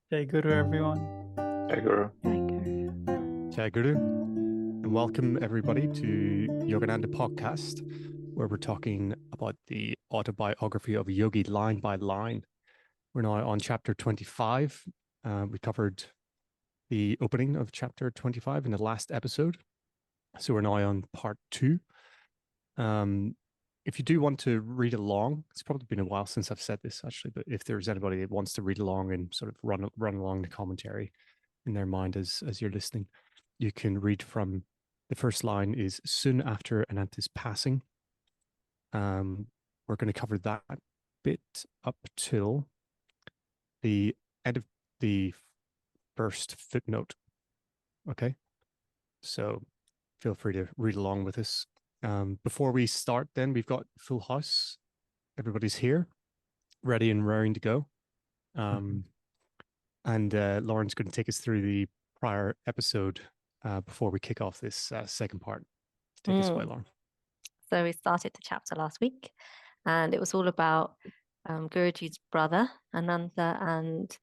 Jai Guru, everyone. Hey, Guru. Jai Guru, and welcome everybody to Yogananda podcast, where we're talking about the autobiography of Yogi line by line. We're now on chapter 25. We covered the opening of chapter 25 in the last episode, so we're now on part 2. If you do want to read along, it's probably been a while since I've said this actually, but if there's anybody that wants to read along and sort of run along the commentary in their mind as you're listening, you can read from the first line is soon after Ananta's passing. We're going to cover that bit up till the end of the first footnote. Okay, so feel free to read along with us. Before we start, then we've got full house. Everybody's here, ready and raring to go. And Lauren's going to take us through the prior episode before we kick off this second part. Take us away, Lauren. So we started the chapter last week, and it was all about Guruji's brother, Ananta, and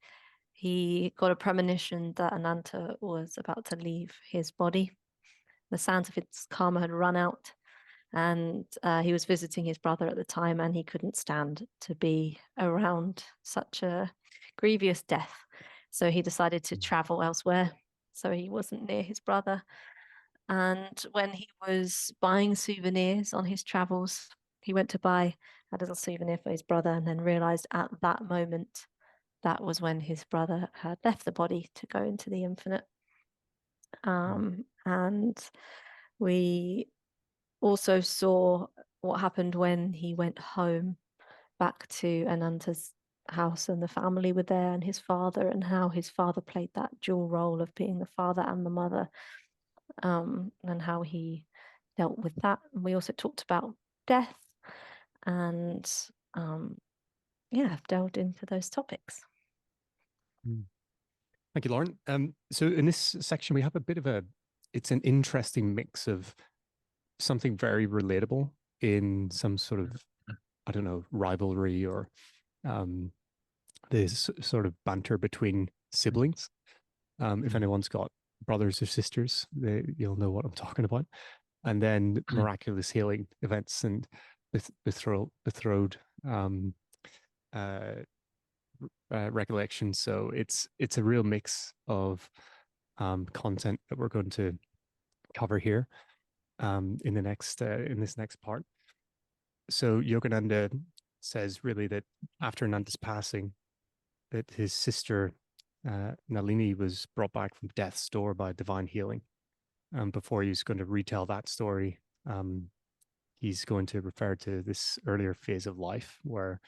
he got a premonition that Ananta was about to leave his body. The sands of his karma had run out, and he was visiting his brother at the time, and he couldn't stand to be around such a grievous death. So he decided to travel elsewhere, so he wasn't near his brother. And when he was buying souvenirs on his travels, he went to buy a little souvenir for his brother, and then realized at that moment that was when his brother had left the body to go into the infinite. And we also saw what happened when he went home back to Ananta's house, and the family were there, and his father, and how his father played that dual role of being the father and the mother, and how he dealt with that. And we also talked about death and delved into those topics. Thank you, Lauren. So in this section, we have a bit of it's an interesting mix of something very relatable in some sort of, I don't know, rivalry or this sort of banter between siblings. If anyone's got brothers or sisters, you'll know what I'm talking about. And then miraculous healing events and betrothed recollection. So it's a real mix of content that we're going to cover here in this next part. So Yogananda says really that after Ananta's passing, that his sister Nalini was brought back from death's door by divine healing. Before he's going to retell that story, he's going to refer to this earlier phase of life where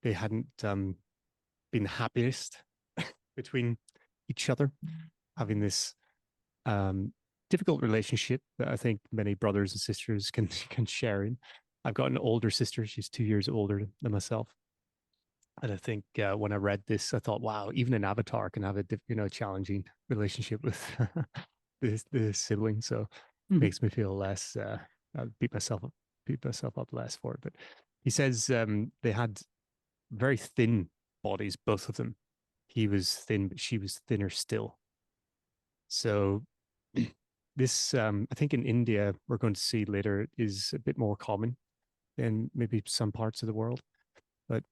they hadn't been the happiest between each other, having this difficult relationship that I think many brothers and sisters can share in. I've got an older sister; she's 2 years older than myself, and I think when I read this, I thought, wow, even an avatar can have a challenging relationship with the sibling. So it makes me feel less. I beat myself up less for it. But he says they had very thin bodies, both of them. He was thin, but she was thinner still. So this, I think in India, we're going to see later, is a bit more common than maybe some parts of the world. But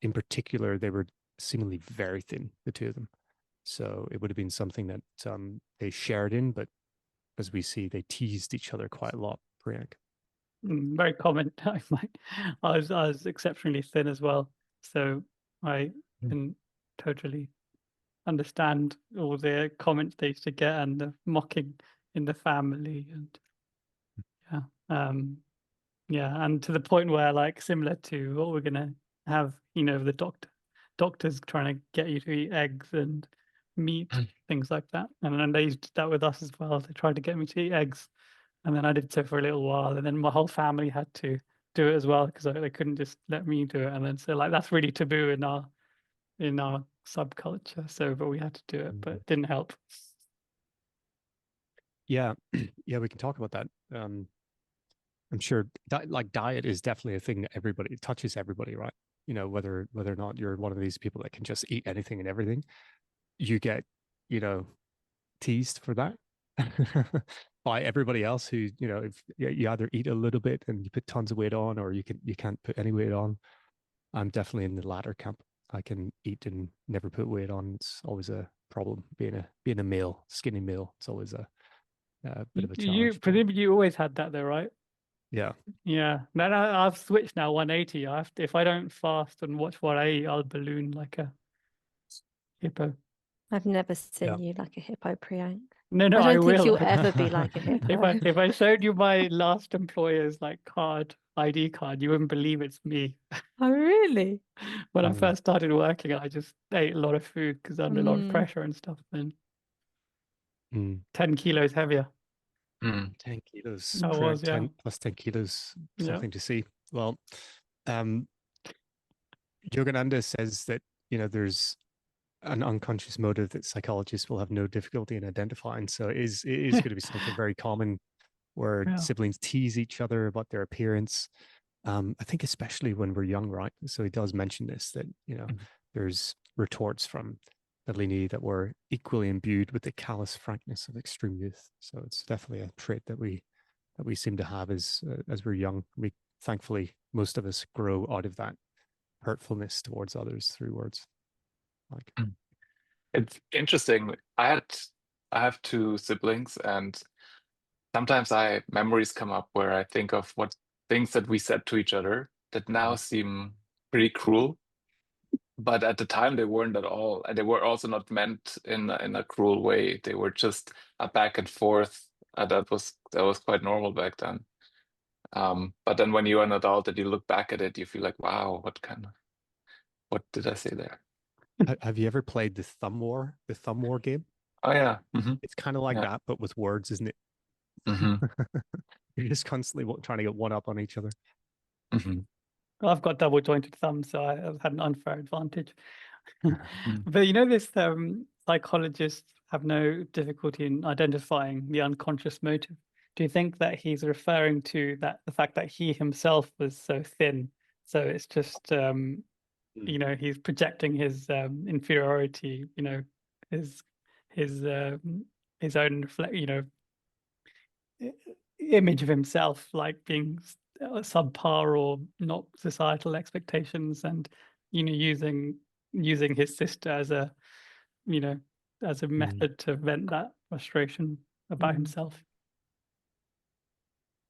in particular, they were seemingly very thin, the two of them. So it would have been something that they shared in, but as we see, they teased each other quite a lot. Priyank. Very common. I was exceptionally thin as well, so I can totally understand all the comments they used to get and the mocking in the family, and and to the point where, like, similar to what we're gonna have, the doctors trying to get you to eat eggs and meat, things like that. And then they used that with us as well. They tried to get me to eat eggs, and then I did so for a little while, and then my whole family had to do it as well because they couldn't just let me do it. And then so, like, that's really taboo in our subculture. So, but we had to do it, but it didn't help. Yeah, we can talk about that. I'm sure diet is definitely a thing that it touches everybody, right? Whether or not you're one of these people that can just eat anything and everything, you get, teased for that by everybody else who, if you either eat a little bit and you put tons of weight on, or you can't put any weight on. I'm definitely in the latter camp. I can eat and never put weight on. It's always a problem being a male, skinny male. It's always a bit of a challenge. Presumably you always had that though, right? Yeah. Yeah. Then I've switched now 180. If I don't fast and watch what I eat, I'll balloon like a hippo. I've never seen you like a hippo, Priyank. No, I I don't think will. you'll ever be like a hippo. If I showed you my last employer's like ID card, you wouldn't believe it's me. Oh, really? When I first started working, I just ate a lot of food because under a lot of pressure and stuff. And 10 kilos heavier. 10 kilos. I was, 10 plus 10 kilos. Something to see. Well, Yogananda says that, there's an unconscious motive that psychologists will have no difficulty in identifying. So it is going to be something very common where siblings tease each other about their appearance. I think especially when we're young, right? So he does mention this, that, there's retorts from Nalini that were equally imbued with the callous frankness of extreme youth. So it's definitely a trait that we seem to have as we're young. Thankfully, most of us grow out of that hurtfulness towards others through words. It's interesting. I have two siblings, and sometimes memories come up where I think of what things that we said to each other that now seem pretty cruel. But at the time they weren't at all. And they were also not meant in a cruel way. They were just a back and forth. That was quite normal back then. But then when you're an adult and you look back at it, you feel like, wow, what did I say there? Have you ever played the thumb war game? Oh yeah. It's kind of like that, but with words, isn't it? You're just constantly trying to get one up on each other. I've got double jointed thumbs, so I've had an unfair advantage. But this psychologists have no difficulty in identifying the unconscious motive. Do you think that he's referring to the fact that he himself was so thin? So it's just he's projecting his inferiority, his own image of himself, like being subpar or not societal expectations, and using his sister as a method to vent that frustration about himself.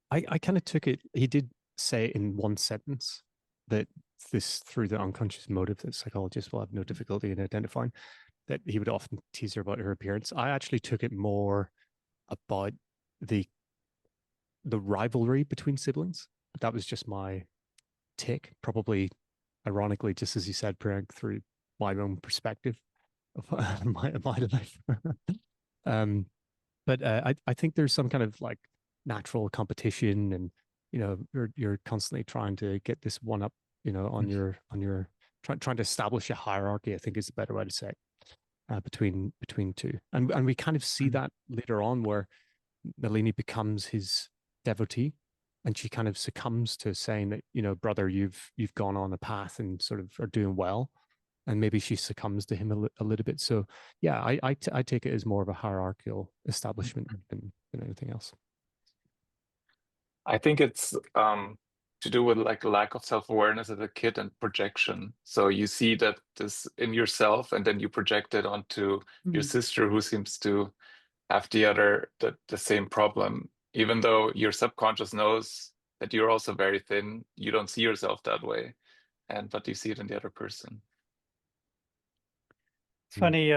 I kind of took it. He did say in one sentence that this, through the unconscious motive that psychologists will have no difficulty in identifying, that he would often tease her about her appearance. I actually took it more about the rivalry between siblings. That was just my take, probably ironically, just as you said, Priyank, through my own perspective of my life. But I think there's some kind of like natural competition, and you're constantly trying to get this one up, on your trying to establish a hierarchy, I think is a better way to say it, between two, and we kind of see that later on where Nalini becomes his devotee, and she kind of succumbs to saying that, brother, you've gone on a path and sort of are doing well, and maybe she succumbs to him a little bit. So yeah, I take it as more of a hierarchical establishment than anything else. I think it's to do with like a lack of self-awareness as a kid and projection. So you see that this in yourself, and then you project it onto your sister, who seems to have the same problem. Even though your subconscious knows that you're also very thin, you don't see yourself that way, but you see it in the other person. It's funny,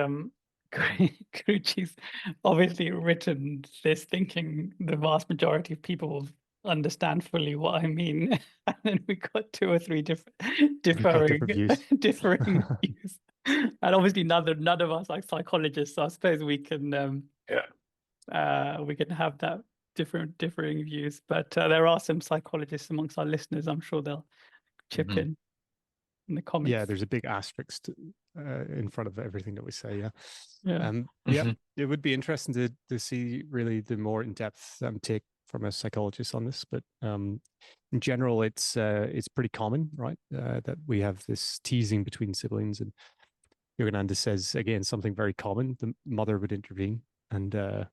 Guruji's obviously written this thinking the vast majority of people will understand fully what I mean, and then we got two or three differing views, and obviously none of us are psychologists, so I suppose we can we can have that differing views. But there are some psychologists amongst our listeners. I'm sure they'll chip in the comments. Yeah, there's a big asterisk in front of everything that we say. It would be interesting to see really the more in-depth take from a psychologist on this, but in general, it's pretty common, right? That we have this teasing between siblings, and Yogananda says again something very common. The mother would intervene and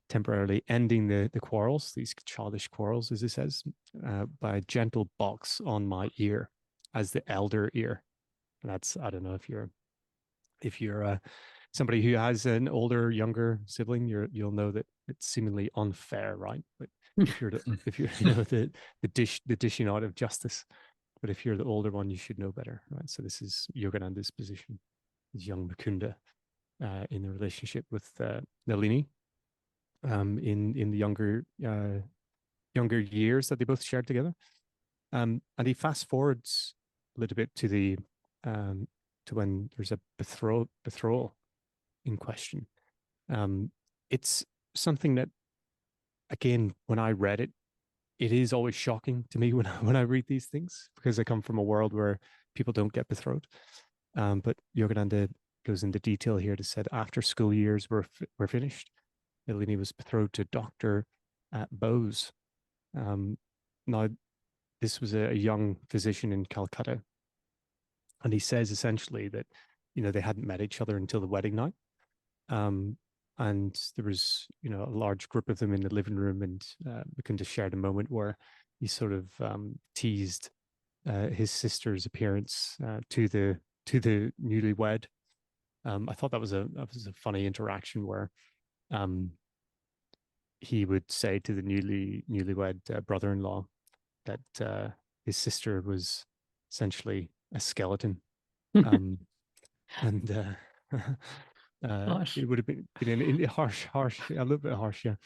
temporarily ending the quarrels, these childish quarrels, as he says, by a gentle box on my ear as the elder ear. And that's, I don't know if you're somebody who has an older, younger sibling, you'll know that it's seemingly unfair, right? But if you're the dishing out of justice, but if you're the older one, you should know better, right? So this is Yogananda's position, is young Mukunda in the relationship with Nalini in the younger years that they both shared together. And he fast forwards a little bit to the to when there's a betrothal in question. It's something that, again, when I read it, it is always shocking to me when I read these things, because I come from a world where people don't get betrothed. But Yogananda goes into detail here to said after school years were finished, Nalini was betrothed to Dr. Bose. Now, this was a young physician in Calcutta, and he says essentially that they hadn't met each other until the wedding night. And there was, a large group of them in the living room, and Mukunda shared a moment where he sort of teased his sister's appearance to the newlywed. I thought that was a funny interaction where he would say to the newlywed brother-in-law that his sister was essentially a skeleton, and it would have been harsh, a little bit harsh, yeah.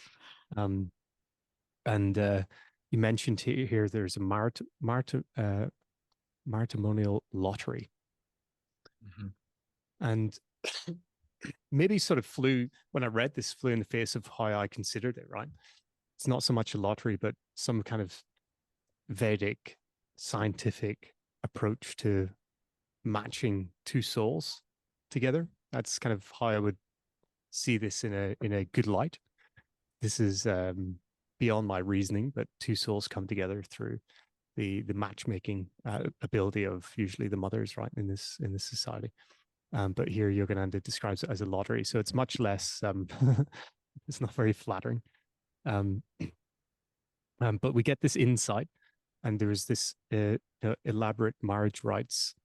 And you mentioned here there's a matrimonial lottery, and maybe sort of flew when I read this, flew in the face of how I considered it. Right, it's not so much a lottery, but some kind of Vedic scientific approach to matching two souls together. That's kind of how I would see this in a good light. This is beyond my reasoning, but two souls come together through the matchmaking ability of usually the mothers, right, in this society. But here Yogananda describes it as a lottery, so it's much less. It's not very flattering. But we get this insight, and there's this elaborate marriage rites,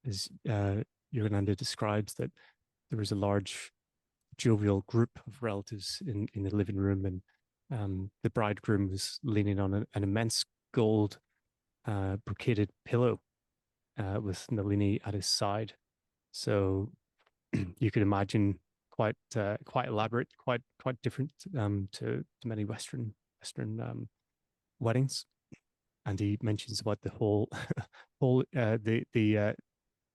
as Yogananda describes, that there was a large jovial group of relatives in the living room, and the bridegroom was leaning on an immense gold brocaded pillow with Nalini at his side. So you could imagine quite elaborate, quite different to many Western weddings. And he mentions about the whole the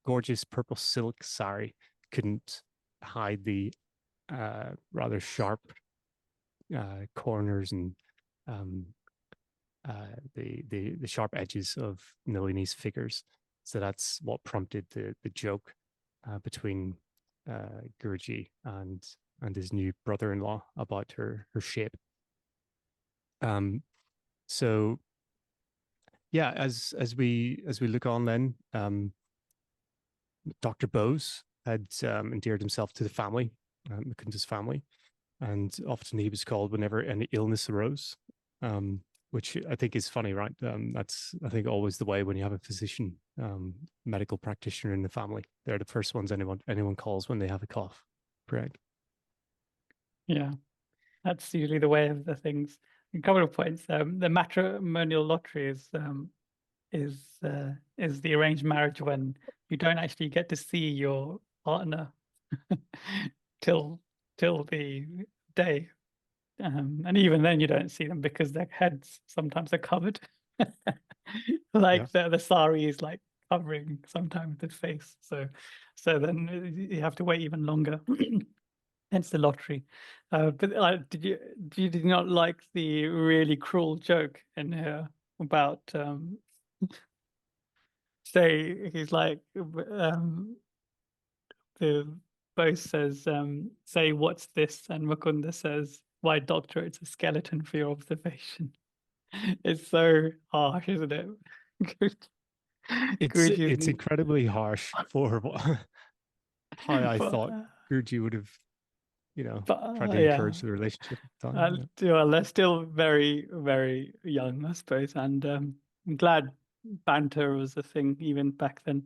gorgeous purple silk sari couldn't hide the rather sharp corners and the sharp edges of Nalini's figures. So that's what prompted the joke between Guruji and his new brother-in-law about her shape. So yeah, as we look on then, Dr. Bose had endeared himself to the family, Mukunda's family, and often he was called whenever any illness arose, which I think is funny, right? That's, I think, always the way when you have a physician, medical practitioner in the family. They're the first ones anyone calls when they have a cough, correct? Yeah, that's usually the way of the things. A couple of points. The matrimonial lottery is the arranged marriage when you don't actually get to see your partner till the day, and even then you don't see them because their heads sometimes are covered. Like the sari is like covering sometimes the face, so then you have to wait even longer. Hence the lottery. But did you not like the really cruel joke in here about say he's like the both says say what's this, and Mukunda says, why doctor, it's a skeleton for your observation. It's so harsh, isn't it? It's incredibly harsh for how I But, thought Guruji would have, tried to yeah, encourage the relationship at the time. well, they're still very, very young, I suppose, and I'm glad banter was a thing even back then,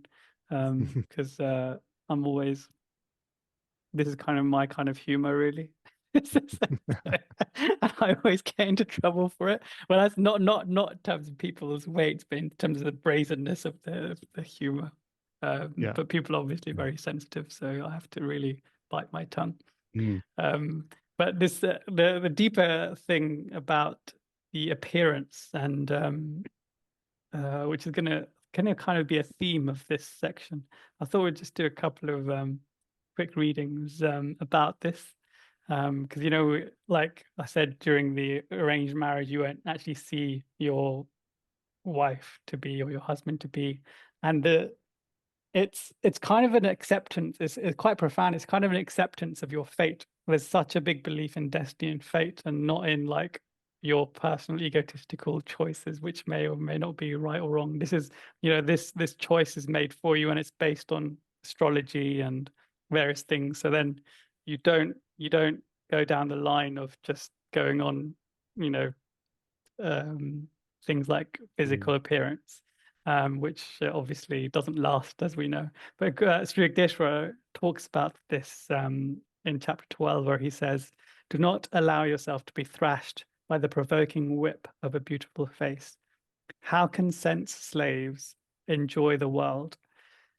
because I'm always, this is kind of my kind of humor, really. And I always get into trouble for it. Well, that's not in terms of people's weights, but in terms of the brazenness of the humor. Yeah. But people are obviously very sensitive, so I have to really bite my tongue. Mm. But this the deeper thing about the appearance and which is gonna kind of be a theme of this section. I thought we'd just do a couple of quick readings about this. Because like I said, during the arranged marriage, you won't actually see your wife to be or your husband to be, and it's kind of an acceptance. It's quite profound. It's kind of an acceptance of your fate. There's such a big belief in destiny and fate, and not in like your personal egotistical choices, which may or may not be right or wrong. This is, this choice is made for you, and it's based on astrology and various things. So then you don't go down the line of just going on, you know, things like physical appearance, which obviously doesn't last, as we know. But Sri Yukteswar talks about this in chapter 12, where he says, "Do not allow yourself to be thrashed by the provoking whip of a beautiful face. How can sense slaves enjoy the world?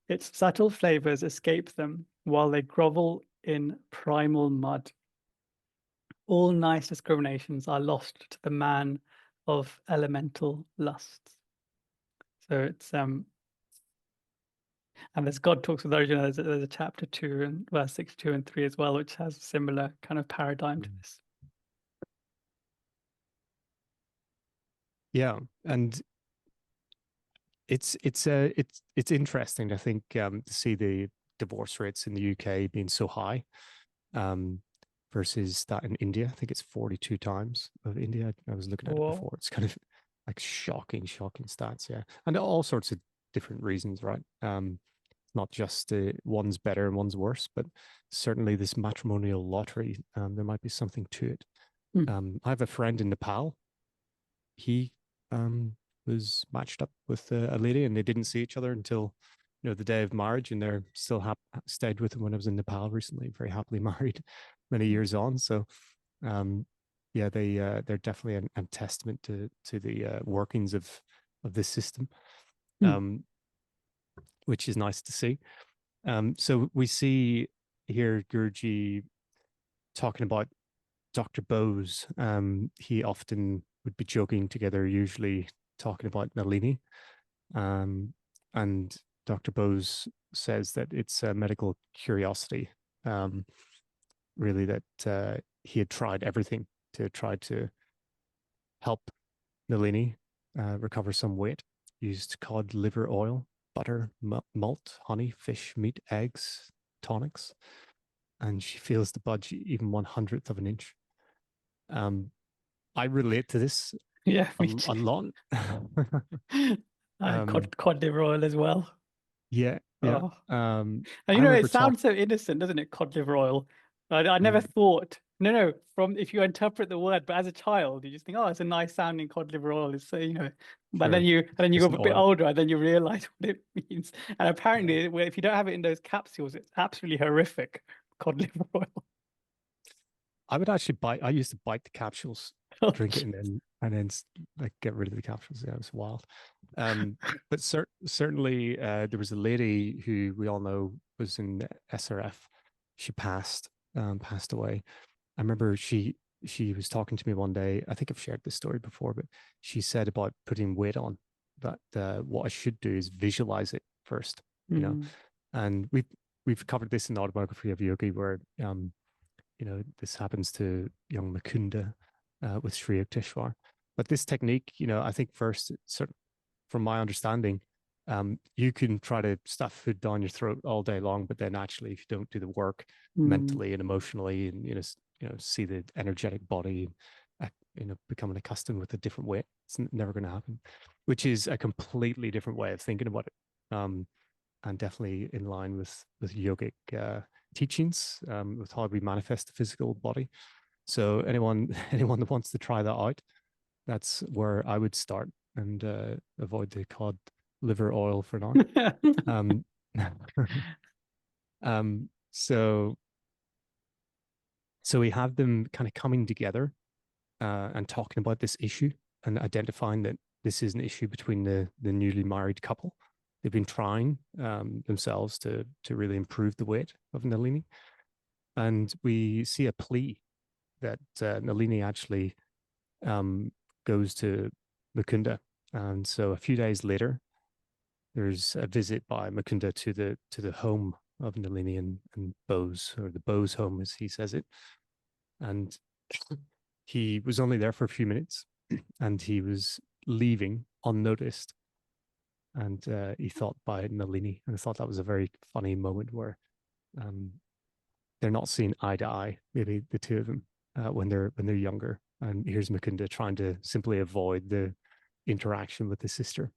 Its subtle flavors escape them while they grovel in primal mud. All nice discriminations are lost to the man of elemental lusts." So it's and as God talks with Arjuna, there's a chapter 2 and verse 6, 2 and 3 as well, which has a similar kind of paradigm to this. Yeah, and it's interesting, I think, to see the divorce rates in the UK being so high, versus that in India. I think it's 42 times of India. I was looking at it before. It's kind of like shocking stats, yeah. And all sorts of different reasons, right? Not just one's better and one's worse, but certainly this matrimonial lottery, there might be something to it. I have a friend in Nepal. He was matched up with a lady, and they didn't see each other until the day of marriage, and they're still stayed with him when I was in Nepal recently, very happily married many years on. So yeah, they're definitely a testament to the workings of this system, which is nice to see. So we see here Guruji talking about Dr. Bose. He often would be joking together, usually talking about Nalini. And Dr. Bose says that it's a medical curiosity, really, that he had tried everything to try to help Nalini recover some weight. Used cod liver oil, butter, malt, honey, fish, meat, eggs, tonics, and she feels the budge even 1/100th of an inch. I relate to this a lot. Cod liver oil as well. Yeah. Oh. And it sounds so innocent, doesn't it? Cod liver oil. I never thought. No. From if you interpret the word, but as a child, you just think, oh, it's a nice sounding cod liver oil. It's so But then you go a bit older, and then you realize what it means. And apparently, if you don't have it in those capsules, it's absolutely horrific. Cod liver oil. I would actually bite. I used to bite the capsules, drink it, and then like get rid of the capsules. Yeah, it was wild. But certainly, there was a lady who we all know was in SRF. She passed away. I remember she was talking to me one day. I think I've shared this story before, but she said about putting weight on. That what I should do is visualize it first, And we've covered this in the Autobiography of Yogi, where this happens to young Mukunda with Sri Yukteswar. But this technique, I think first, from my understanding, you can try to stuff food down your throat all day long, but then actually, if you don't do the work mentally and emotionally, and see the energetic body, becoming accustomed with a different way, it's never going to happen. Which is a completely different way of thinking about it. and definitely in line with yogic teachings, with how we manifest the physical body. So anyone that wants to try that out, that's where I would start, and avoid the cod liver oil for now. um, so we have them kind of coming together and talking about this issue and identifying that this is an issue between the newly married couple. They've been trying themselves to really improve the weight of Nalini, and we see a plea that Nalini actually goes to Mukunda, and so a few days later, there's a visit by Mukunda to the home of Nalini and Bose, or the Bose home as he says it, and he was only there for a few minutes, and he was leaving unnoticed, and he thought by Nalini, and I thought that was a very funny moment where they're not seeing eye to eye, maybe the two of them, when they're younger, and here's Mukunda trying to simply avoid the interaction with the sister.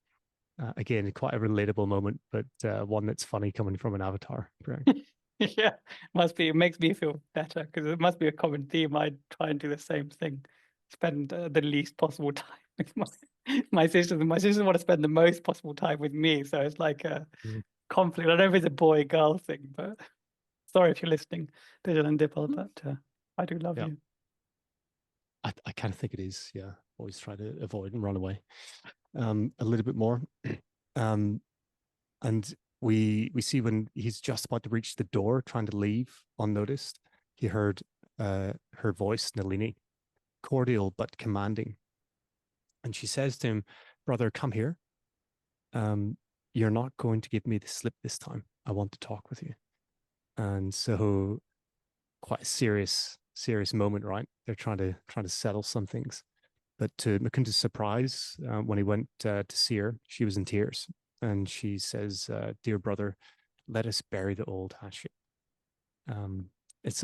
Again, quite a relatable moment, but one that's funny coming from an avatar. Yeah, it makes me feel better, because it must be a common theme. I try and do the same thing, spend the least possible time with my sisters, and my sisters want to spend the most possible time with me, so it's like a conflict. I don't know if it's a boy-girl thing, but sorry if you're listening, Digital and Dipple, but I do love you. I kind of think it is, yeah. Always try to avoid and run away a little bit more. And we see when he's just about to reach the door, trying to leave unnoticed, he heard her voice, Nalini, cordial but commanding. And she says to him, "Brother, come here. You're not going to give me the slip this time. I want to talk with you." And so quite a serious moment, right? They're trying to settle some things. But to Mukunda's surprise, when he went to see her, she was in tears. And she says, "Dear brother, let us bury the old hatchet." It's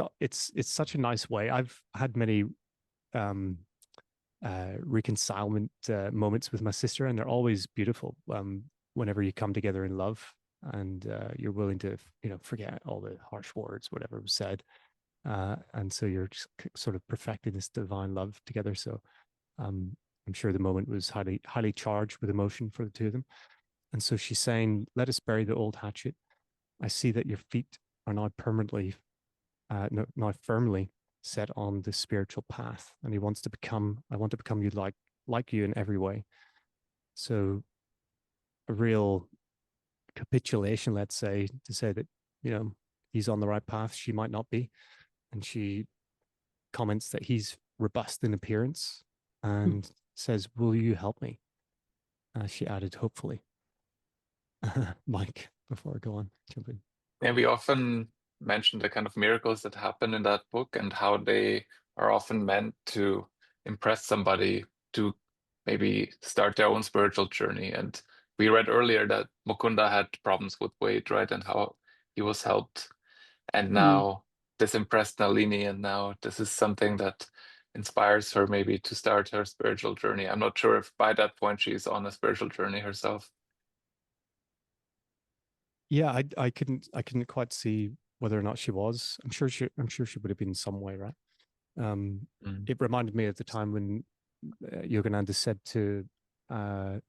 such a nice way. I've had many reconcilement moments with my sister, and they're always beautiful. Whenever you come together in love, and you're willing to, forget all the harsh words, whatever was said, and so you're just sort of perfecting this divine love together. So I'm sure the moment was highly charged with emotion for the two of them. And so she's saying, "Let us bury the old hatchet. I see that your feet are now now firmly set on the spiritual path, and I want to become you like you in every way." So a real capitulation, let's say, to say that, he's on the right path, she might not be. And she comments that he's robust in appearance and says, "Will you help me?" She added, "Hopefully." Mike, before I go on, jump in. Yeah, we often mention the kind of miracles that happen in that book and how they are often meant to impress somebody to maybe start their own spiritual journey. And we read earlier that Mukunda had problems with weight, right? And how he was helped. And now this impressed Nalini, and now this is something that inspires her maybe to start her spiritual journey. I'm not sure if by that point she's on a spiritual journey herself. Yeah, I couldn't quite see whether or not she was. I'm sure she would have been in some way, right? It reminded me of the time when Yogananda said to a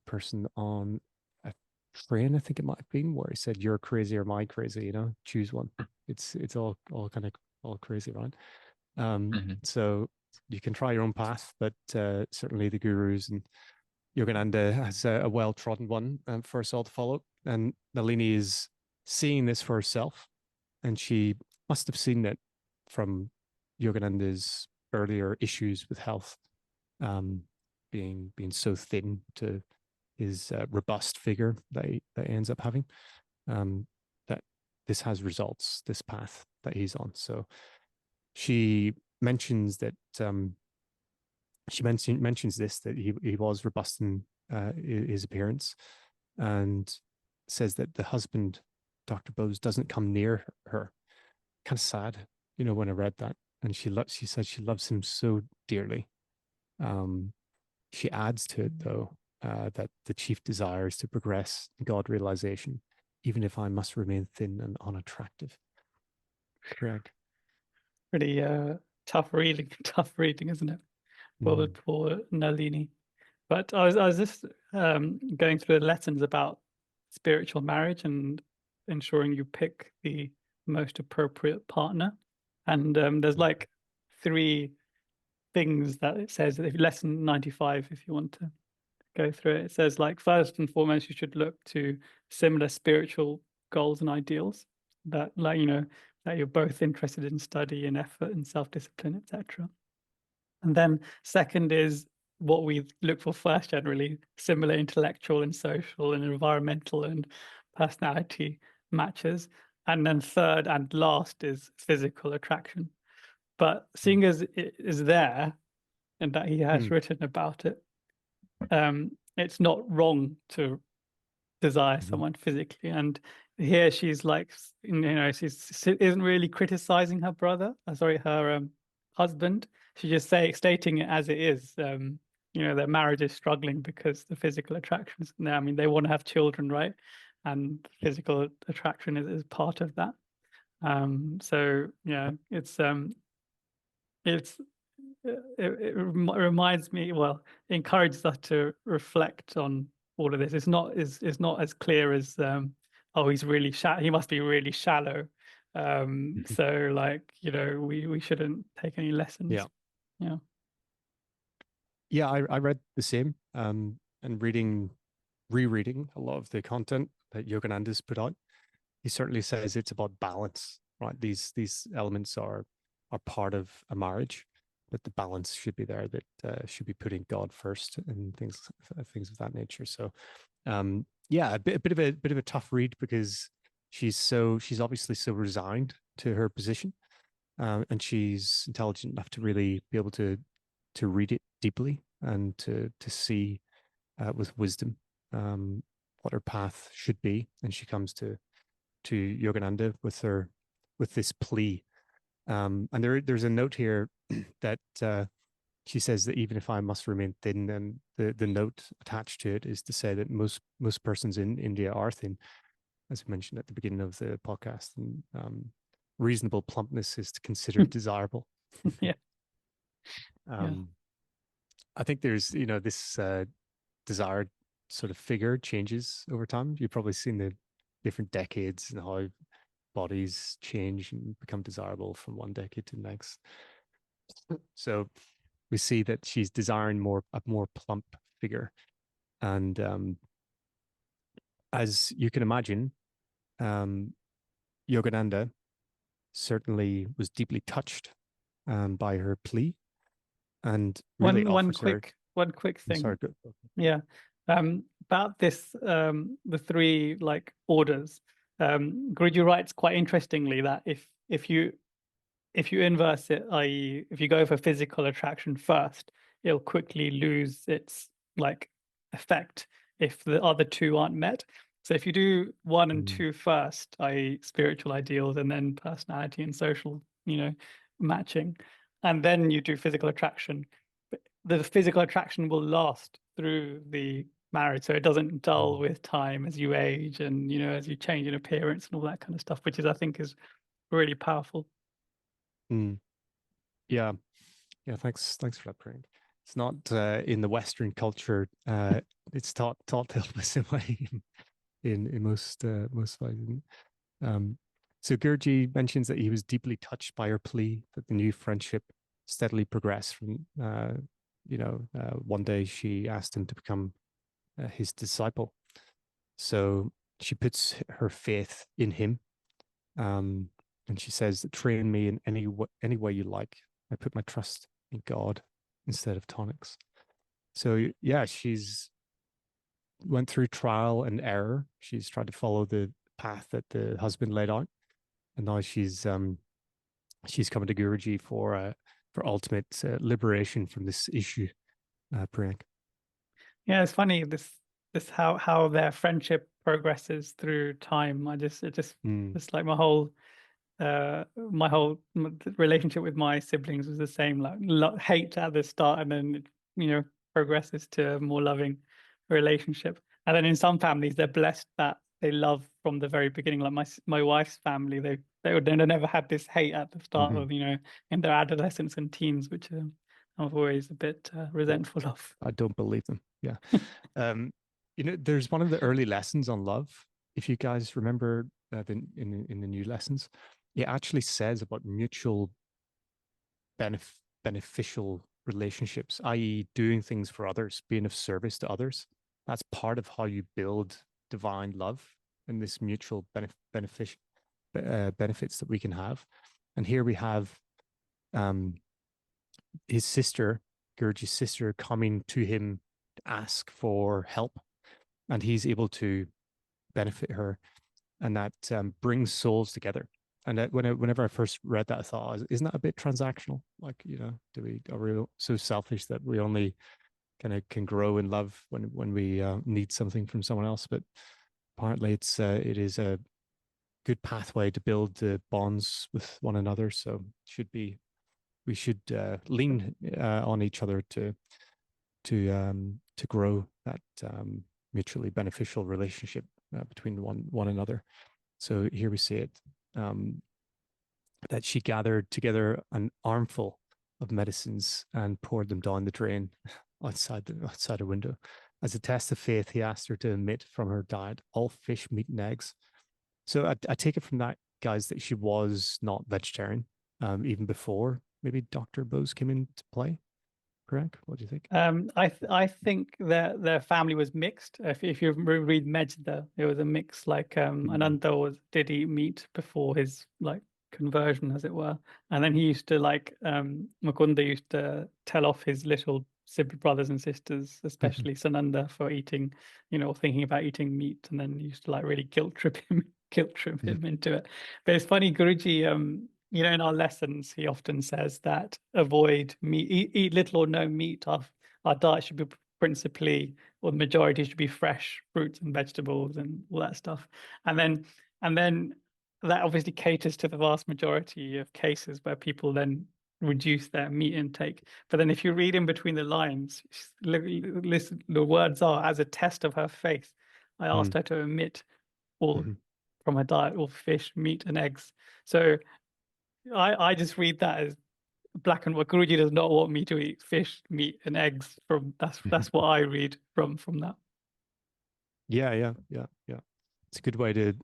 person on a train, I think it might have been, where he said, "You're crazy or am I crazy? Choose one." It's all kind of all crazy, right? So you can try your own path, but certainly the gurus and Yogananda has a well-trodden one for us all to follow. And Nalini is seeing this for herself, and she must have seen it from Yogananda's earlier issues with health, being so thin to his robust figure that he ends up having, that this has results, this path that he's on. So she mentions that mentions this, that he was robust in his appearance, and says that the husband, Dr. Bose, doesn't come near her. Kind of sad, when I read that. And she said she loves him so dearly. She adds to it, though, that the chief desire is to progress in God realization, even if I must remain thin and unattractive. Correct. Pretty tough reading, isn't it? For Nalini. But I was just going through the lessons about spiritual marriage and ensuring you pick the most appropriate partner. And there's like 3 things that it says. If lesson 95, if you want to go through it, it says like first and foremost, you should look to similar spiritual goals and ideals that, like, that you're both interested in study and effort and self-discipline, etc. And then second is what we look for first, generally similar intellectual and social and environmental and personality matches. And then third and last is physical attraction. But seeing as it is there and that he has written about it, it's not wrong to desire someone physically. And here she's like, she isn't really criticizing her brother, her husband. She's just stating it as it is. Their marriage is struggling because the physical attraction isn't there. I mean, they want to have children, right? And physical attraction is part of that. So yeah, it reminds me, well, it encourages us to reflect on all of this. It's not as clear as oh, he's really he must be really shallow. So like, we shouldn't take any lessons. Yeah, I read the same, and rereading a lot of the content that Yogananda's put out. He certainly says it's about balance, right? These elements are part of a marriage, but the balance should be there, that should be putting God first and things of that nature. So yeah, a bit of a tough read, because she's obviously so resigned to her position, and she's intelligent enough to really be able to read it deeply and to see with wisdom what her path should be. And she comes to Yogananda with this plea. And there's a note here that she says that even if I must remain thin, and the note attached to it is to say that most persons in India are thin, as I mentioned at the beginning of the podcast, and reasonable plumpness is considered desirable. Yeah. I think there's this desired sort of figure changes over time. You've probably seen the different decades and how bodies change and become desirable from one decade to the next. So we see that she's desiring a more plump figure. And as you can imagine, Yogananda certainly was deeply touched by her plea, and really one quick thing. Sorry, go. Yeah. About this, the 3 like orders. Guruji writes quite interestingly that if you inverse it, i.e., if you go for physical attraction first, it'll quickly lose its like effect if the other 2 aren't met. So if you do 1 and 2 first, i.e., spiritual ideals, and then personality and social, matching, and then you do physical attraction, the physical attraction will last through the marriage, so it doesn't dull with time as you age and as you change in appearance and all that kind of stuff, which I think is really powerful. Yeah, thanks for that, Prank. It's not in the Western culture. It's taught the way in most ways. So Guruji mentions that he was deeply touched by her plea, that the new friendship steadily progressed from one day she asked him to become his disciple. So she puts her faith in him, and she says, train me in any way you like. I put my trust in God instead of tonics. So yeah, she's went through trial and error. She's tried to follow the path that the husband laid out, and now she's coming to Guruji for ultimate liberation from this issue. Priyank. Yeah, it's funny this how their friendship progresses through time. It's like my whole relationship with my siblings was the same, like hate at the start, and then it progresses to a more loving relationship. And then in some families, they're blessed that they love from the very beginning. Like my wife's family, they never had this hate at the start Mhm. of, you know, in their adolescence and teens, which I'm always a bit resentful of. I don't believe them. Yeah. You know, there's one of the early lessons on love. If you guys remember in the new lessons, it actually says about mutual beneficial relationships, i.e., doing things for others, being of service to others. That's part of how you build divine love and this mutual benefits that we can have. And here we have his sister, Guruji's sister, coming to him to ask for help, and he's able to benefit her, and that brings souls together. And whenever I first read that, I thought, isn't that a bit transactional? Like, you know, are we so selfish that we only kind of can grow in love when we need something from someone else? But apparently, it is a good pathway to build bonds with one another. So we should lean on each other to grow that mutually beneficial relationship between one another. So here we see it, that she gathered together an armful of medicines and poured them down the drain outside a window. As a test of faith, he asked her to omit from her diet all fish, meat, and eggs. So I take it from that, guys, that she was not vegetarian, even before maybe Dr. Bose came into play. Correct? What do you think? I think their family was mixed. If you read Mejda, it was a mix. Like Ananta did eat meat before his like conversion, as it were, and then he used to like Mukunda used to tell off his little sibling brothers and sisters, especially Sananda, for eating, you know, thinking about eating meat, and then he used to like really guilt trip him into it. But it's funny, Guruji, you know, in our lessons, he often says that avoid meat, eat little or no meat. Our diet should be principally, or the majority should be fresh fruits and vegetables and all that stuff. And then that obviously caters to the vast majority of cases where people then reduce their meat intake. But then if you read in between the lines, listen, the words are, as a test of her faith, I asked her to omit all from her diet, all fish, meat, and eggs. So I just read that as black and white. Guruji does not want me to eat fish, meat, and eggs. That's what I read from that. Yeah. It's a good way to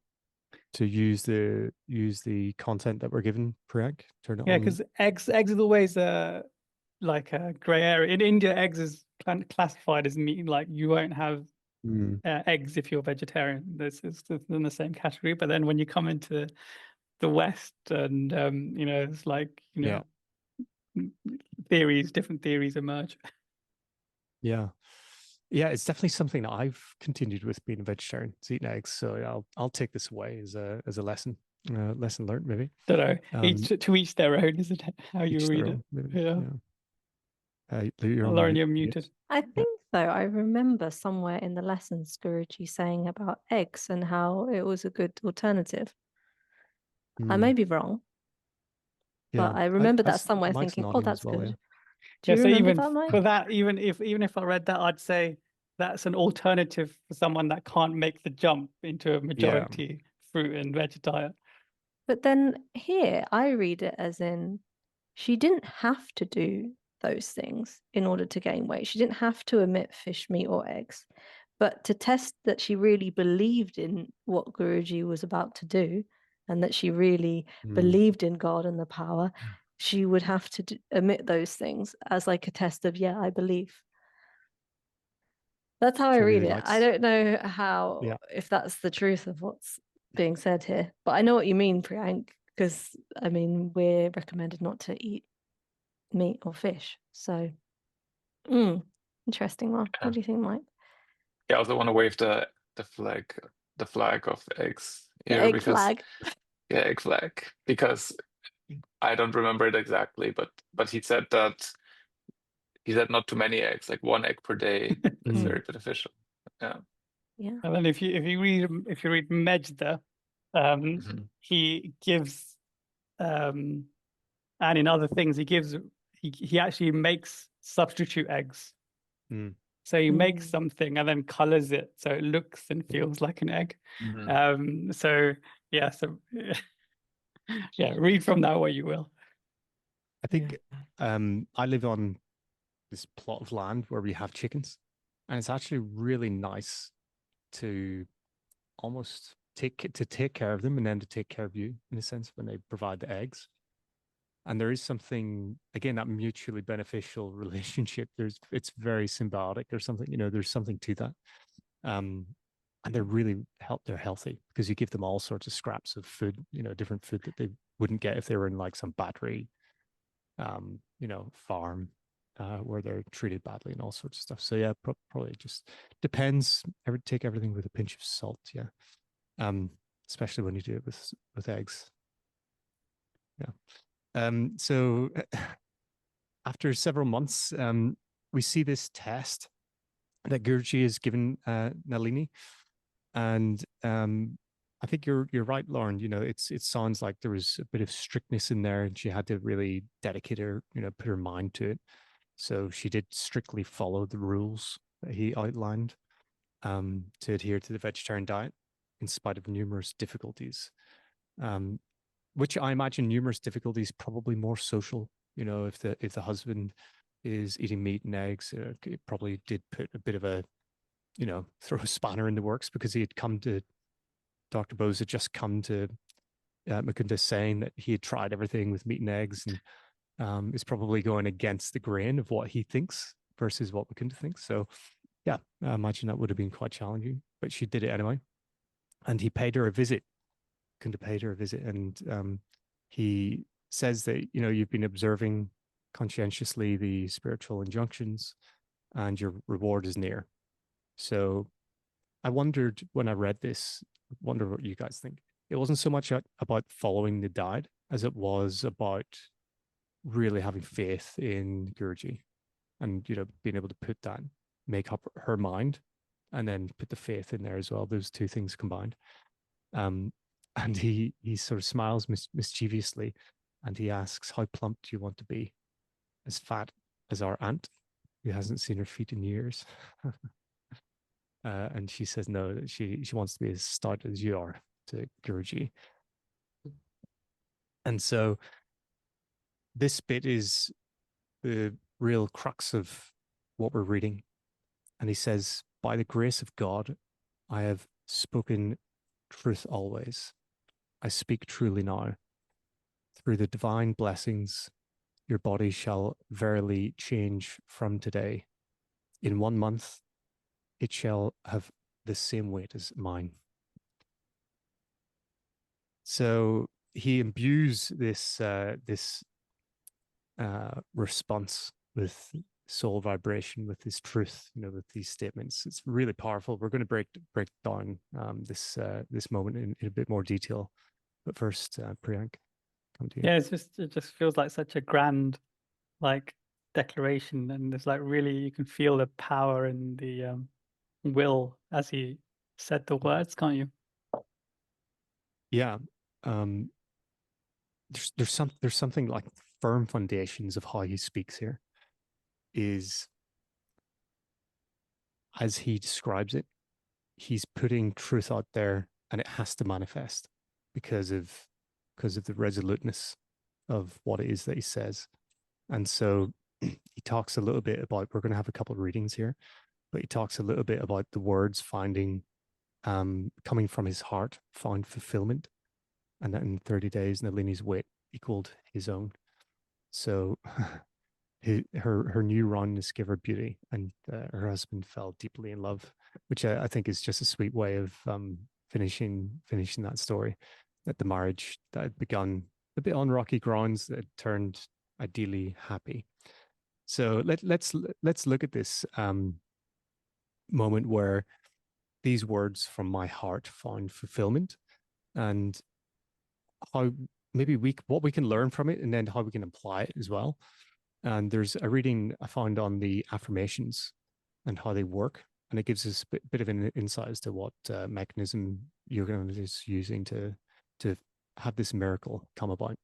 use the content that we're given. Correct. Turn it on. Yeah, because eggs is always like a gray area. In India, eggs is classified as meat. Like you won't have eggs if you're vegetarian. This is in the same category. But then when you come into the West, and you know, it's like, you know, different theories emerge. Yeah, it's definitely something that I've continued with being a vegetarian, is eating eggs. So I'll take this away as a lesson learned, maybe. Don't know. To each their own, isn't it? How you read it. Maybe. Yeah. Lauren, you're muted. I think so. I remember somewhere in the lessons Guruji saying about eggs and how it was a good alternative. I may be wrong, but I remember that somewhere thinking, "Oh, that's good." Yeah. Do you so remember even that, Mike? for that, even if I read that, I'd say that's an alternative for someone that can't make the jump into a majority fruit and veg diet. But then here I read it as in she didn't have to do those things in order to gain weight. She didn't have to omit fish, meat, or eggs. But to test that she really believed in what Guruji was about to do, and that she really believed in God and the power, she would have to omit those things as like a test of, yeah, I believe. That's how I read it. I don't know how, if that's the truth of what's being said here, but I know what you mean, Priyank, because I mean, we're recommended not to eat meat or fish. So, interesting one. What do you think, Mike? Yeah, I also want to wave the flag of eggs here, egg because flag. Yeah, egg flag, because I don't remember it exactly, but he said not too many eggs, like 1 egg per day is very beneficial. Yeah. And then if you read Mejda, he gives and in other things he actually makes substitute eggs So he makes something and then colors it so it looks and feels like an egg. So yeah, so yeah, read from that what you will. I think I live on this plot of land where we have chickens, and it's actually really nice to almost take care of them and then to take care of you in a sense when they provide the eggs. And there is something, again, that mutually beneficial relationship. It's very symbiotic. There's something, there's something to that. And they're healthy because you give them all sorts of scraps of food, different food that they wouldn't get if they were in like some battery, farm where they're treated badly and all sorts of stuff. So yeah, probably just depends. Take everything with a pinch of salt. Yeah. Especially when you do it with eggs. Yeah. So after several months, we see this test that Guruji has given Nalini, and I think you're right, Lauren. It sounds like there was a bit of strictness in there, and she had to really dedicate her, put her mind to it. So she did strictly follow the rules that he outlined to adhere to the vegetarian diet, in spite of numerous difficulties. Which I imagine numerous difficulties, probably more social. If the husband is eating meat and eggs, it probably did put a bit of a, throw a spanner in the works, because Dr. Bose had just come to Mukunda saying that he had tried everything with meat and eggs, and is probably going against the grain of what he thinks versus what Mukunda thinks. So yeah, I imagine that would have been quite challenging, but she did it anyway. And he paid her a visit. Kunda paid her a visit, and he says that you've been observing conscientiously the spiritual injunctions, and your reward is near. So I wondered when I read this, wonder what you guys think. It wasn't so much about following the diet as it was about really having faith in Guruji, and being able to make up her mind, and then put the faith in there as well. Those two things combined. And he sort of smiles mischievously, and he asks, "How plump do you want to be? As fat as our aunt, who hasn't seen her feet in years?" And she says no, that she wants to be as stout as you are, to Guruji. And so this bit is the real crux of what we're reading. And he says, "By the grace of God, I have spoken truth always. I speak truly now. Through the divine blessings, your body shall verily change from today. In 1 month, it shall have the same weight as mine." So he imbues this response with soul vibration, with his truth, with these statements. It's really powerful. We're going to break down this moment in a bit more detail. But first, Priyank, come to you. Yeah, it just feels like such a grand declaration, and it's really you can feel the power in the will as he said the words, can't you? Yeah. There's something like firm foundations of how he speaks here. Is, as he describes it, he's putting truth out there, and it has to manifest because of the resoluteness of what it is that he says. And so he talks a little bit about, we're going to have a couple of readings here, but he talks a little bit about the words finding, coming from his heart, found fulfillment, and that in 30 days, Nalini's weight equaled his own. So her new roundness gave her beauty, and her husband fell deeply in love, which I think is just a sweet way of finishing that story, that the marriage that had begun a bit on rocky grounds that turned ideally happy. So let's look at this moment where these words from my heart found fulfillment, and how maybe what we can learn from it, and then how we can apply it as well. And there's a reading I found on the affirmations and how they work, and it gives us a bit of an insight as to what mechanism Yogananda is using to have this miracle come about.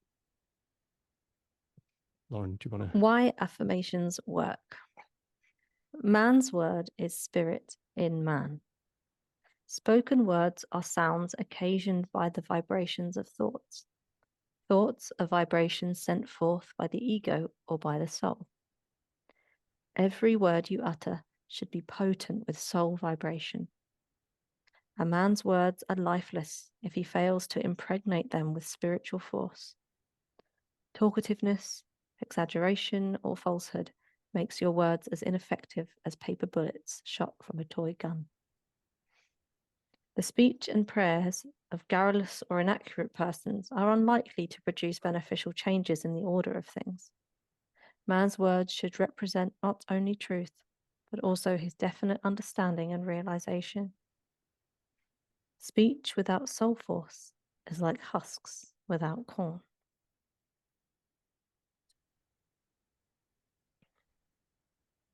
Lauren, do you want to? Why affirmations work? Man's word is spirit in man. Spoken words are sounds occasioned by the vibrations of thoughts. Thoughts are vibrations sent forth by the ego or by the soul. Every word you utter should be potent with soul vibration. A man's words are lifeless if he fails to impregnate them with spiritual force. Talkativeness, exaggeration, or falsehood makes your words as ineffective as paper bullets shot from a toy gun. The speech and prayers of garrulous or inaccurate persons are unlikely to produce beneficial changes in the order of things. Man's words should represent not only truth, but also his definite understanding and realization. Speech without soul force is like husks without corn.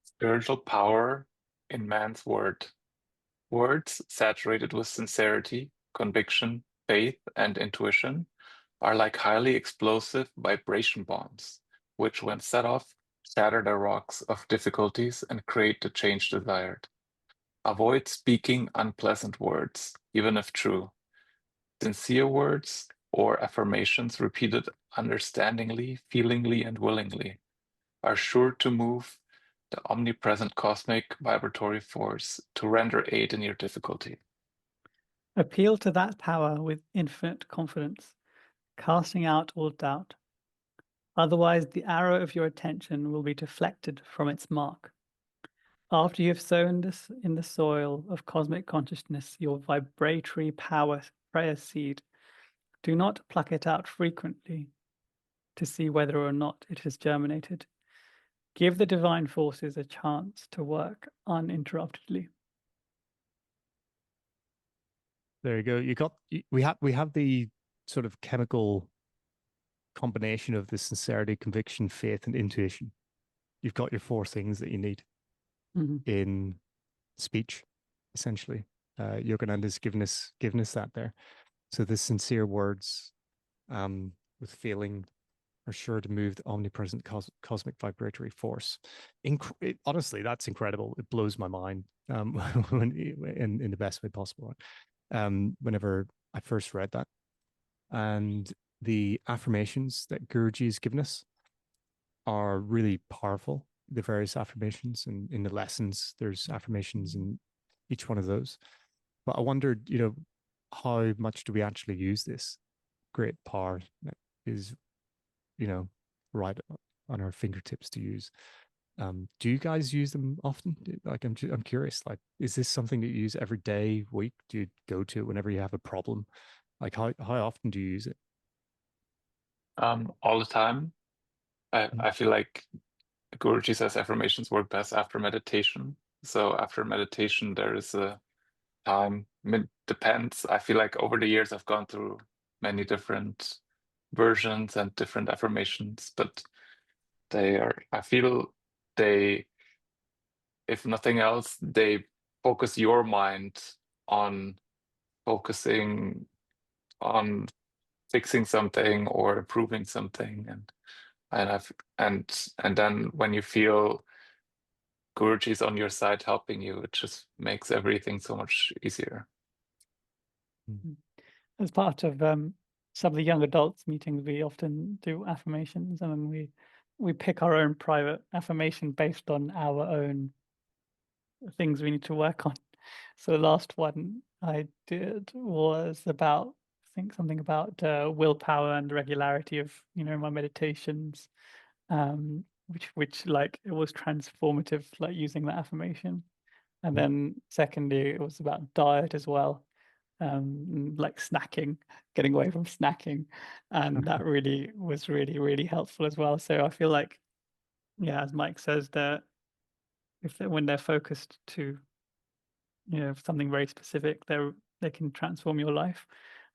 Spiritual power in man's word. Words saturated with sincerity, conviction, faith, and intuition are like highly explosive vibration bombs, which, when set off, shatter the rocks of difficulties and create the change desired. Avoid speaking unpleasant words, even if true. Sincere words or affirmations repeated understandingly, feelingly, and willingly are sure to move the omnipresent cosmic vibratory force to render aid in your difficulty. Appeal to that power with infinite confidence, casting out all doubt. Otherwise, the arrow of your attention will be deflected from its mark. After you have sown this in the soil of cosmic consciousness, your vibratory power prayer seed, do not pluck it out frequently to see whether or not it has germinated. Give the divine forces a chance to work uninterruptedly. There you go. We have the sort of chemical combination of the sincerity, conviction, faith, and intuition. You've got your four things that you need in speech, essentially. Yogananda's given us that there. So the sincere words with feeling are sure to move the omnipresent cosmic vibratory force. Honestly, that's incredible. It blows my mind in the best way possible. Whenever I first read that, and the affirmations that Guruji has given us are really powerful. The various affirmations, and in the lessons, there's affirmations in each one of those. But I wondered, how much do we actually use this great power that is, right on our fingertips to use? Do you guys use them often? Like, I'm curious. Like, is this something that you use every day, week? Do you go to it whenever you have a problem? Like, how often do you use it? All the time. I feel like Guruji says affirmations work best after meditation. So after meditation, there is a time. Depends. I feel like over the years, I've gone through many different versions and different affirmations, but I feel they, if nothing else, they focus your mind on focusing on fixing something or improving something, and then when you feel Guruji's on your side helping you, it just makes everything so much easier. As part of some of the young adults meetings, we often do affirmations, and then we pick our own private affirmation based on our own things we need to work on. So the last one I did was about, I think, something about willpower and regularity of my meditations, which like it was transformative, like using that affirmation. And then secondly, it was about diet as well, like snacking, getting away from snacking, and that really was really helpful as well. So I feel like, yeah, as Mike says, that when they're focused to something very specific, they can transform your life.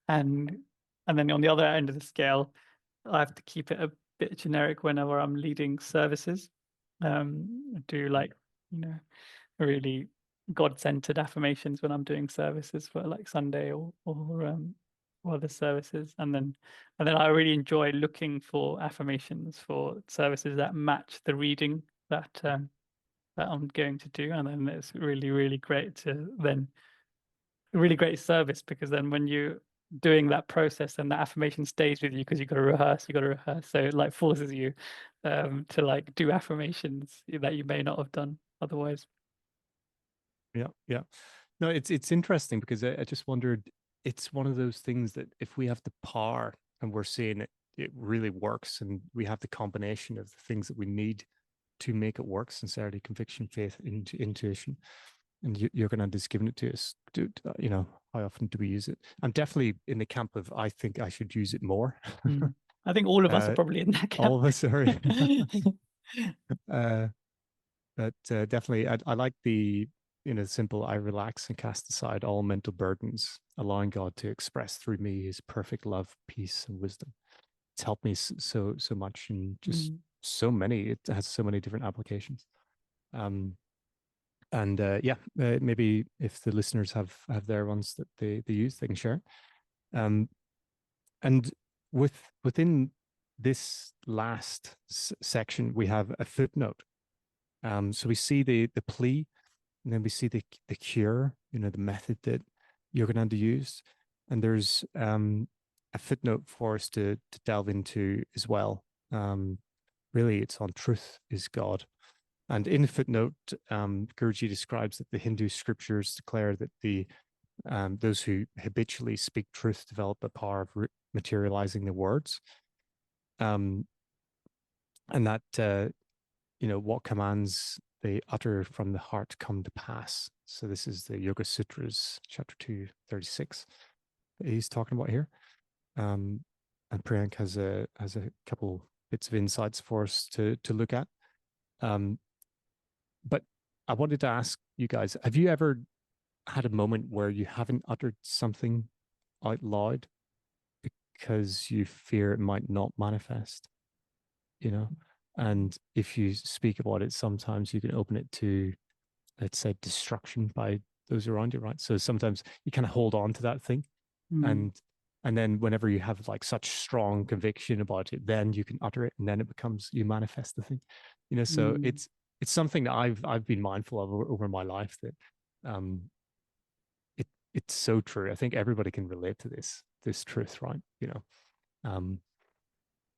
And then on the other end of the scale, I have to keep it a bit generic whenever I'm leading services. I do like really God-centered affirmations when I'm doing services for like Sunday or other services, and then I really enjoy looking for affirmations for services that match the reading that that I'm going to do, and then it's really, really great to then really great service, because then when you're doing that process and the affirmation stays with you, because you got to rehearse, so it like forces you to like do affirmations that you may not have done otherwise. Yeah. No, it's interesting because I just wondered, it's one of those things that if we have the power and we're seeing it really works, and we have the combination of the things that we need to make it work: sincerity, conviction, faith, intuition, and Yogananda's given it to us. How often do we use it? I'm definitely in the camp of, I think I should use it more. I think all of us are probably in that camp. All of us are. But definitely, I like the simple: I relax and cast aside all mental burdens, allowing God to express through me His perfect love, peace, and wisdom. It's helped me so much, and just so many. It has so many different applications. Maybe if the listeners have their ones that they use, they can share. And within this last section, we have a footnote. So we see the plea, and then we see the cure, the method that Yogananda used, and there's a footnote for us to delve into as well. Really, it's on truth is God. And in the footnote, Guruji describes that the Hindu scriptures declare that those who habitually speak truth develop a power of materializing the words, and that what commands they utter from the heart come to pass. So this is the Yoga Sutras, chapter 236, that he's talking about here. And Priyank has a couple bits of insights for us to look at. But I wanted to ask you guys, have you ever had a moment where you haven't uttered something out loud because you fear it might not manifest? And if you speak about it, sometimes you can open it to, let's say, destruction by those around you, right? So sometimes you kind of hold on to that thing, and then whenever you have like such strong conviction about it, then you can utter it, and then it becomes, you manifest the thing. So it's something that I've been mindful of over my life, that it's so true. I think everybody can relate to this truth, right?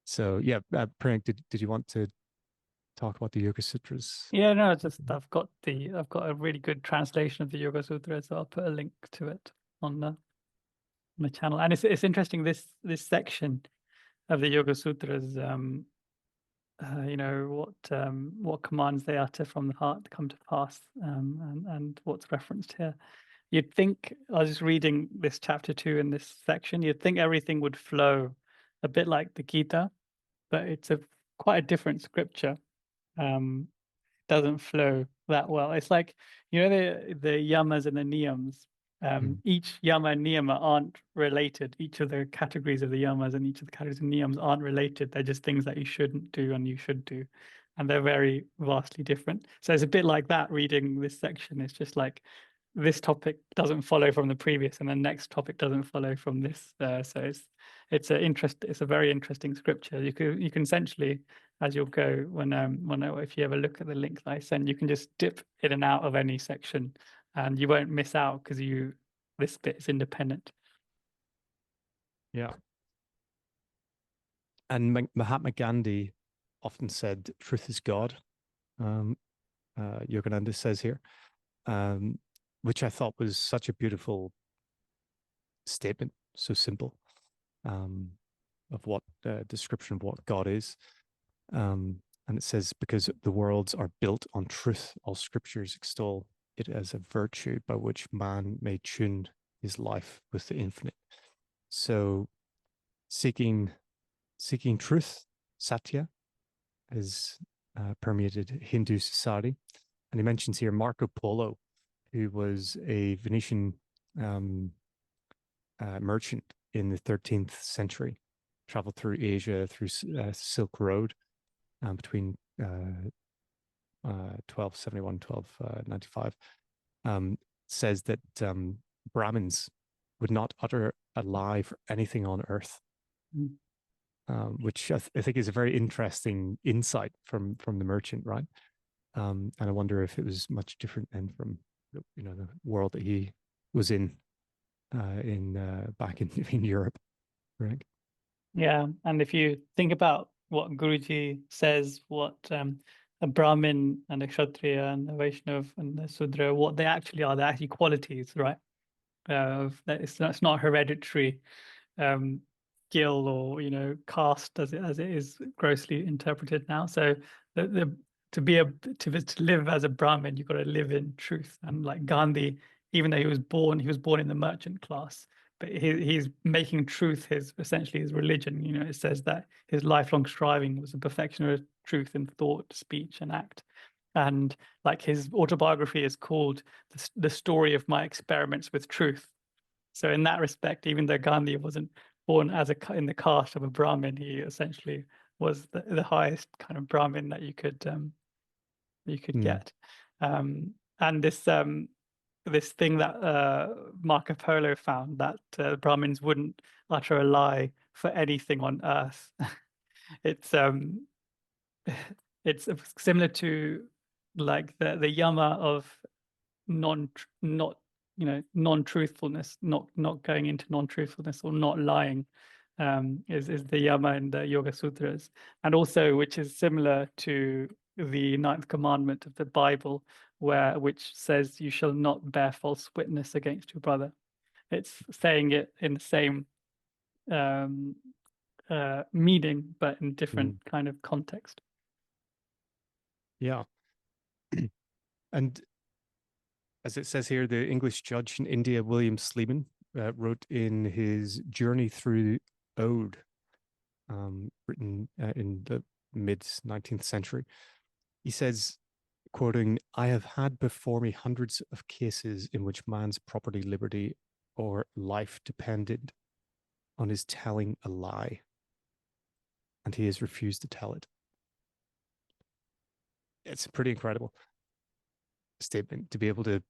So yeah, Priyank, did you want to talk about the Yoga Sutras? Yeah, no, I've got a really good translation of the Yoga Sutras, so I'll put a link to it on the channel. And it's interesting, this section of the Yoga Sutras, what commands they utter from the heart come to pass, and what's referenced here. You'd think, I was just reading this chapter 2 in this section, you'd think everything would flow a bit like the Gita, but it's quite a different scripture. Doesn't flow that well. It's like, the yamas and the niyams. Each yama and niyama aren't related. Each of the categories of the yamas and each of the categories of niyams aren't related. They're just things that you shouldn't do and you should do. And they're very vastly different. So it's a bit like that reading this section. It's just like, this topic doesn't follow from the previous, and the next topic doesn't follow from this. So it's a very interesting scripture. You can essentially, as you'll go, if you ever look at the link that I send, you can just dip in and out of any section, and you won't miss out because this bit is independent. Yeah. And Mahatma Gandhi often said, "Truth is God." Yogananda says here, which I thought was such a beautiful statement, so simple, of what description of what God is. And it says, because the worlds are built on truth, all scriptures extol it as a virtue by which man may tune his life with the infinite. So seeking truth, satya, has permeated Hindu society. And he mentions here Marco Polo, who was a Venetian merchant in the 13th century, traveled through Asia, through Silk Road, between 1271, 1295, says that Brahmins would not utter a lie for anything on earth, which I think is a very interesting insight from the merchant, right? And I wonder if it was much different then from the world that he was in back in Europe, right? Yeah, and if you think about what Guruji says, what a Brahmin and a Kshatriya and a Vaishnav and a Sudra, what they actually are, they're actually qualities, right? That it's not hereditary skill or caste as it is grossly interpreted now. So the to live as a Brahmin, you've got to live in truth. And like Gandhi, even though he was born in the merchant class, but he's making truth essentially his religion. It says that his lifelong striving was the perfection of truth in thought, speech, and act. And like his autobiography is called the story of my experiments with truth. So in that respect, even though Gandhi wasn't born in the caste of a Brahmin, he essentially was the highest kind of Brahmin that you could get. And this thing that Marco Polo found, that Brahmins wouldn't utter a lie for anything on earth. It's it's similar to like the yama of non-truthfulness, not going into non-truthfulness or not lying, is the yama in the Yoga Sutras, and also which is similar to the ninth commandment of the Bible, which says you shall not bear false witness against your brother. It's saying it in the same meaning, but in different kind of context. Yeah. And as it says here, the English judge in India, William Sleeman, wrote in his Journey Through Ode, written in the mid-19th century. He says, quoting, "I have had before me hundreds of cases in which man's property, liberty, or life depended on his telling a lie, and he has refused to tell it." It's a pretty incredible statement to be able to,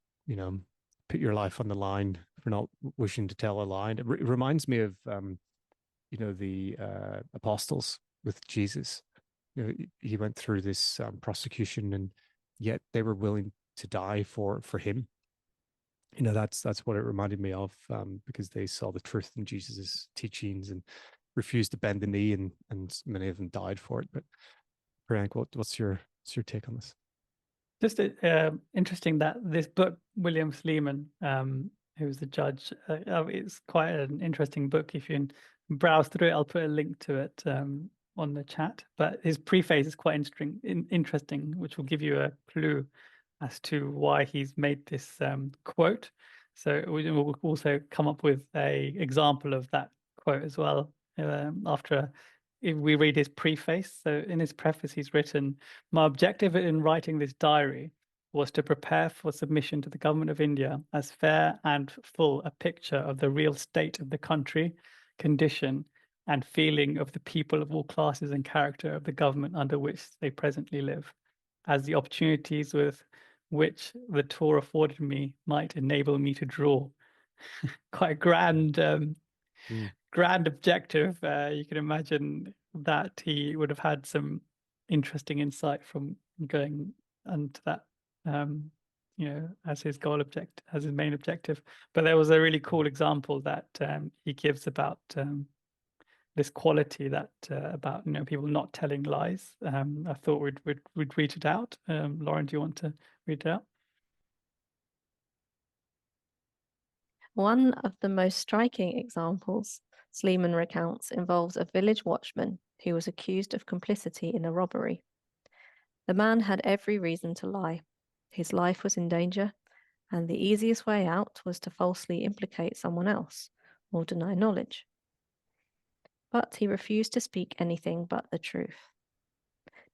put your life on the line for not wishing to tell a lie. It reminds me of, the apostles with Jesus. He went through this prosecution, and yet they were willing to die for him. That's what it reminded me of, because they saw the truth in Jesus's teachings and refused to bend the knee, and many of them died for it. But Priyank, what's your take on this? Just interesting that this book, William Sleeman, who's the judge, it's quite an interesting book. If you browse through it, I'll put a link to it on the chat. But his preface is quite interesting, which will give you a clue as to why he's made this quote. So we will also come up with a example of that quote as well after if we read his preface. So in his preface, he's written, "My objective in writing this diary was to prepare for submission to the government of India as fair and full a picture of the real state of the country, condition, and feeling of the people of all classes and character of the government under which they presently live, as the opportunities with which the tour afforded me might enable me to draw." Quite grand grand objective. You can imagine that he would have had some interesting insight from going into that, as his as his main objective. But there was a really cool example that he gives about this quality that about people not telling lies. I thought we'd read it out. Lauren, do you want to read it out? One of the most striking examples Sleeman recounts involves a village watchman who was accused of complicity in a robbery. The man had every reason to lie. His life was in danger, and the easiest way out was to falsely implicate someone else or deny knowledge. But he refused to speak anything but the truth.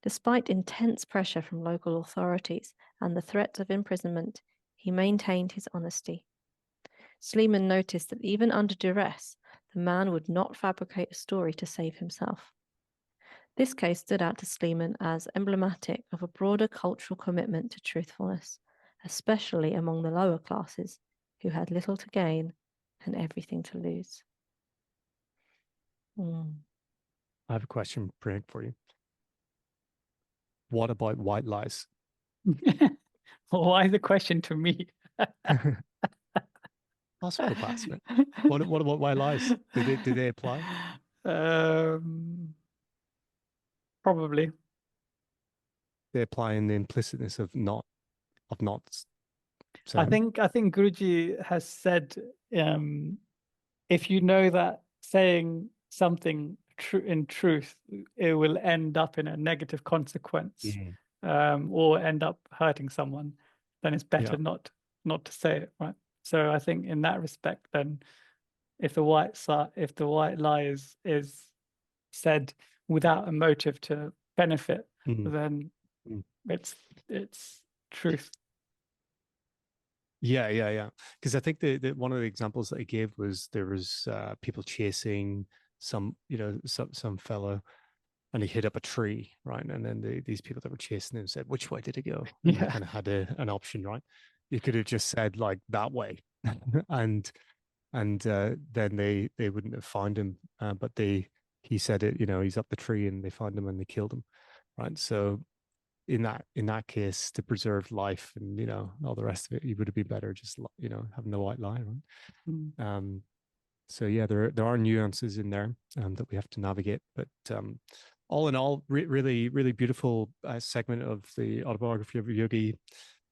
Despite intense pressure from local authorities and the threat of imprisonment, he maintained his honesty. Sleeman noticed that even under duress, the man would not fabricate a story to save himself. This case stood out to Sleeman as emblematic of a broader cultural commitment to truthfulness, especially among the lower classes, who had little to gain and everything to lose. I have a question, Priyank, for you. What about white lies? Why the question to me? Possible pass, man. What why lies? Do they apply? Probably. They apply in the implicitness of not I saying. think Guruji has said, if you know that saying something in truth, it will end up in a negative consequence, or end up hurting someone, then it's better not to say it, right? So I think in that respect, then if the white lie is said without a motive to benefit, then it's truth. Yeah. Because I think the one of the examples that I gave was there was people chasing some fellow, and he hit up a tree, right? And then these people that were chasing him said, "Which way did he go?" And they kind of had an option, right? You could have just said like that way, and then they wouldn't have found him. But he said it, he's up the tree, and they found him and they killed him, right? So in that case, to preserve life and all the rest of it, it would have been better just having the white lie, right? So yeah, there are nuances in there that we have to navigate, but all in all, really beautiful segment of the Autobiography of Yogi,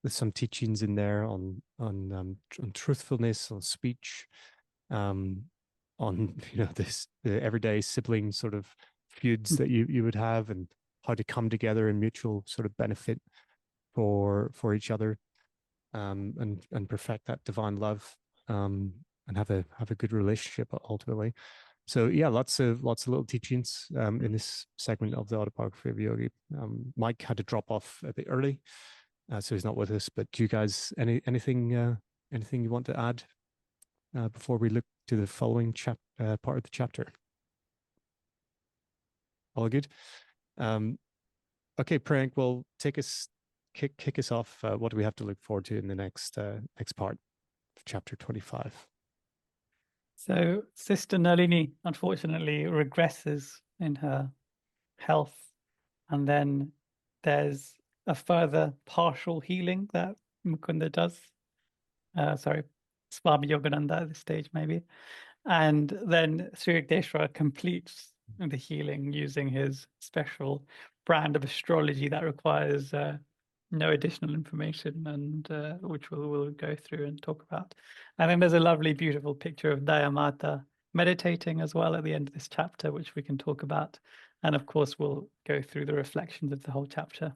with some teachings in there on truthfulness, on speech, on the everyday sibling sort of feuds that you would have, and how to come together in mutual sort of benefit for each other, and perfect that divine love, and have a good relationship ultimately. So yeah, lots of little teachings in this segment of the Autobiography of Yogi. Mike had to drop off a bit early, so he's not with us. But do you guys anything you want to add before we look to the following part of the chapter? All good. Okay, Priyank, well, kick us off. What do we have to look forward to in the next part of chapter 25? So Sister Nalini unfortunately regresses in her health, and then there's a further partial healing that Mukunda does. Swami Yogananda at this stage maybe. And then Sri Yukteswar completes the healing using his special brand of astrology that requires no additional information, and which we'll go through and talk about. And then there's a lovely, beautiful picture of Dayamata meditating as well at the end of this chapter, which we can talk about. And of course, we'll go through the reflections of the whole chapter.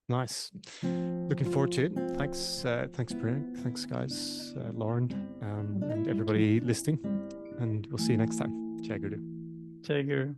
Nice. Looking forward to it. Thanks, Priyank. Thanks, guys. Lauren, and everybody listening. And we'll see you next time. Jai Guru. Jai Guru.